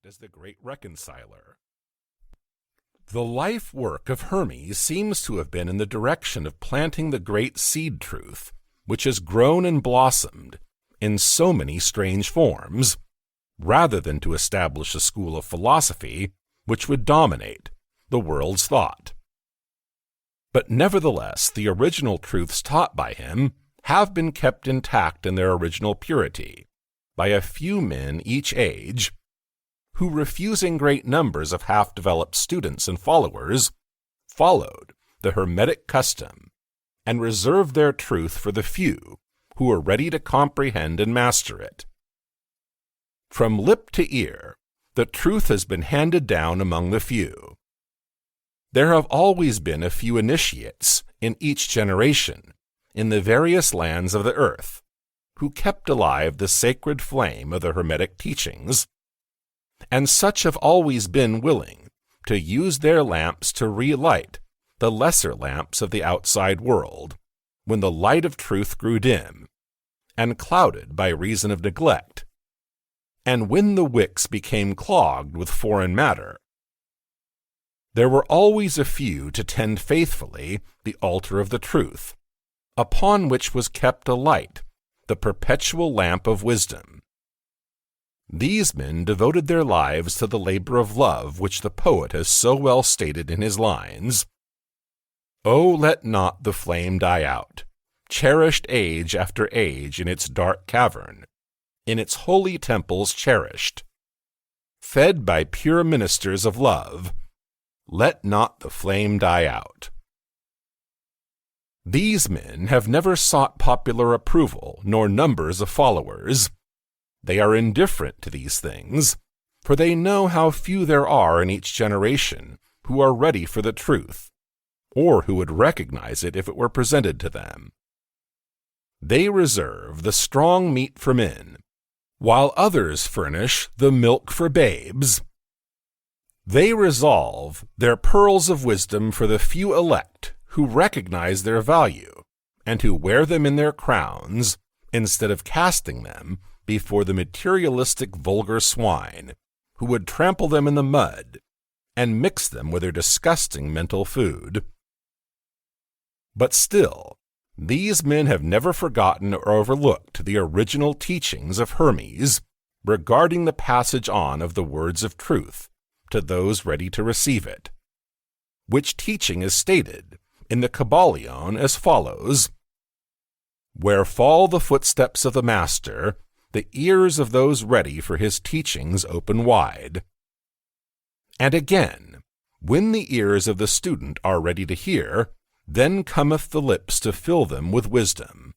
act as the great reconciler. The life work of Hermes seems to have been in the direction of planting the great seed truth, which has grown and blossomed in so many strange forms, rather than to establish a school of philosophy which would dominate the world's thought. But nevertheless, the original truths taught by him have been kept intact in their original purity by a few men each age, who, refusing great numbers of half-developed students and followers, followed the Hermetic custom and reserved their truth for the few who were ready to comprehend and master it. From lip to ear, the truth has been handed down among the few. There have always been a few initiates in each generation in the various lands of the earth who kept alive the sacred flame of the Hermetic teachings, and such have always been willing to use their lamps to relight the lesser lamps of the outside world when the light of truth grew dim and clouded by reason of neglect, and when the wicks became clogged with foreign matter. There were always a few to tend faithfully the altar of the truth, upon which was kept alight the perpetual lamp of wisdom. These men devoted their lives to the labor of love which the poet has so well stated in his lines, "Oh, let not the flame die out, cherished age after age in its dark cavern, in its holy temples cherished, fed by pure ministers of love, let not the flame die out." These men have never sought popular approval nor numbers of followers. They are indifferent to these things, for they know how few there are in each generation who are ready for the truth, or who would recognize it if it were presented to them. They reserve the strong meat for men, while others furnish the milk for babes. They resolve their pearls of wisdom for the few elect who recognize their value, and who wear them in their crowns, instead of casting them before the materialistic vulgar swine, who would trample them in the mud and mix them with their disgusting mental food. But still, these men have never forgotten or overlooked the original teachings of Hermes regarding the passage on of the words of truth to those ready to receive it, which teaching is stated in the Kybalion as follows: "Where fall the footsteps of the master, the ears of those ready for his teachings open wide." And again, when the ears of the student are ready to hear, then cometh the lips to fill them with wisdom.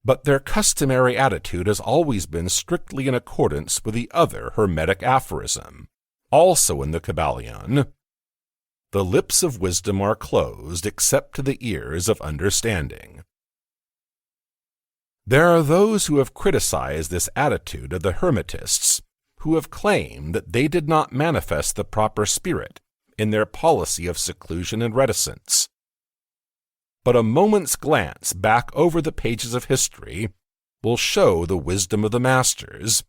But their customary attitude has always been strictly in accordance with the other Hermetic aphorism, also in the Kybalion: "The lips of wisdom are closed except to the ears of understanding." There are those who have criticized this attitude of the Hermetists, who have claimed that they did not manifest the proper spirit in their policy of seclusion and reticence. But a moment's glance back over the pages of history will show the wisdom of the masters,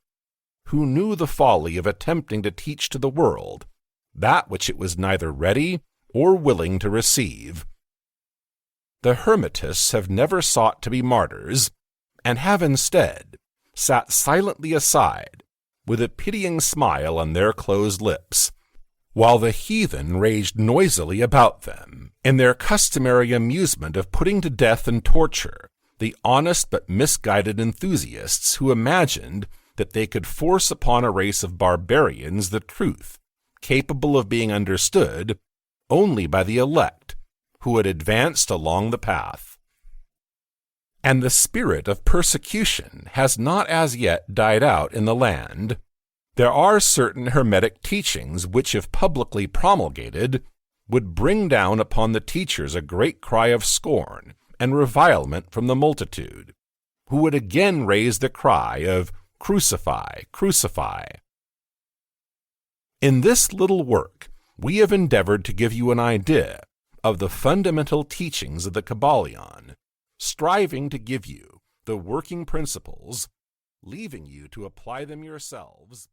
who knew the folly of attempting to teach to the world that which it was neither ready or willing to receive. The Hermetists have never sought to be martyrs, and have instead sat silently aside with a pitying smile on their closed lips, while the heathen raged noisily about them in their customary amusement of putting to death and torture the honest but misguided enthusiasts who imagined that they could force upon a race of barbarians the truth capable of being understood only by the elect who had advanced along the path. And the spirit of persecution has not as yet died out in the land. There are certain Hermetic teachings which, if publicly promulgated, would bring down upon the teachers a great cry of scorn and revilement from the multitude, who would again raise the cry of "Crucify, crucify." In this little work, we have endeavored to give you an idea of the fundamental teachings of the Kybalion, striving to give you the working principles, leaving you to apply them yourselves